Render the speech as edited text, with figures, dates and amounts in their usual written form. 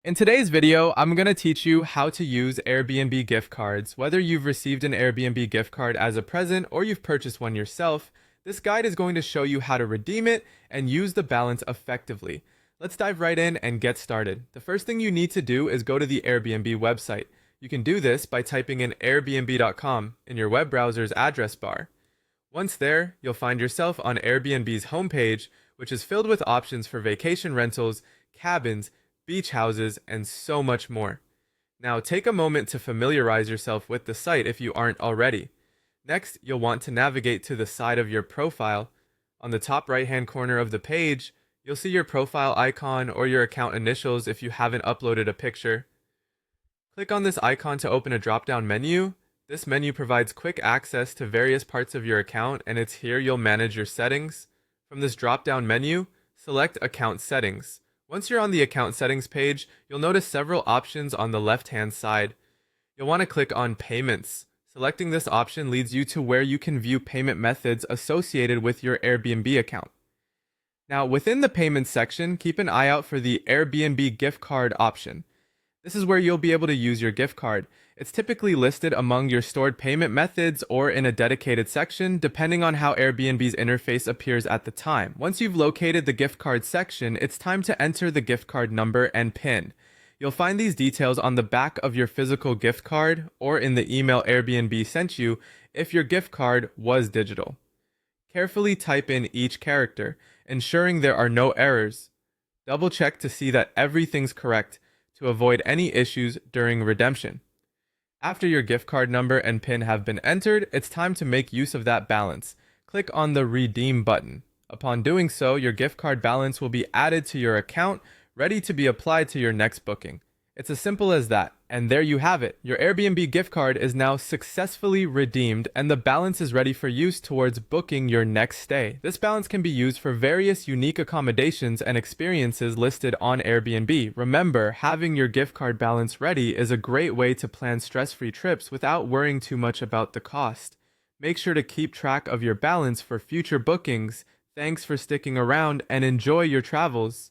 In today's video, I'm going to teach you how to use Airbnb gift cards. Whether you've received an Airbnb gift card as a present or you've purchased one yourself, this guide is going to show you how to redeem it and use the balance effectively. Let's dive right in and get started. The first thing you need to do is go to the Airbnb website. You can do this by typing in airbnb.com in your web browser's address bar. Once there, you'll find yourself on Airbnb's homepage, which is filled with options for vacation rentals, cabins, beach houses, and so much more. Now, take a moment to familiarize yourself with the site if you aren't already. Next, you'll want to navigate to the side of your profile. On the top right-hand corner of the page, you'll see your profile icon or your account initials if you haven't uploaded a picture. Click on this icon to open a drop-down menu. This menu provides quick access to various parts of your account, and it's here you'll manage your settings. From this drop-down menu, select Account Settings. Once you're on the account settings page, you'll notice several options on the left-hand side. You'll want to click on Payments. Selecting this option leads you to where you can view payment methods associated with your Airbnb account. Now, within the Payments section, keep an eye out for the Airbnb Gift Card option. This is where you'll be able to use your gift card. It's typically listed among your stored payment methods or in a dedicated section, depending on how Airbnb's interface appears at the time. Once you've located the gift card section, it's time to enter the gift card number and PIN. You'll find these details on the back of your physical gift card or in the email Airbnb sent you if your gift card was digital. Carefully type in each character, ensuring there are no errors. Double check to see that everything's correct to avoid any issues during redemption. After your gift card number and PIN have been entered, it's time to make use of that balance. Click on the Redeem button. Upon doing so, your gift card balance will be added to your account, ready to be applied to your next booking. It's as simple as that, and there you have it. Your Airbnb gift card is now successfully redeemed, and the balance is ready for use towards booking your next stay. This balance can be used for various unique accommodations and experiences listed on Airbnb. Remember, having your gift card balance ready is a great way to plan stress-free trips without worrying too much about the cost. Make sure to keep track of your balance for future bookings. Thanks for sticking around and enjoy your travels.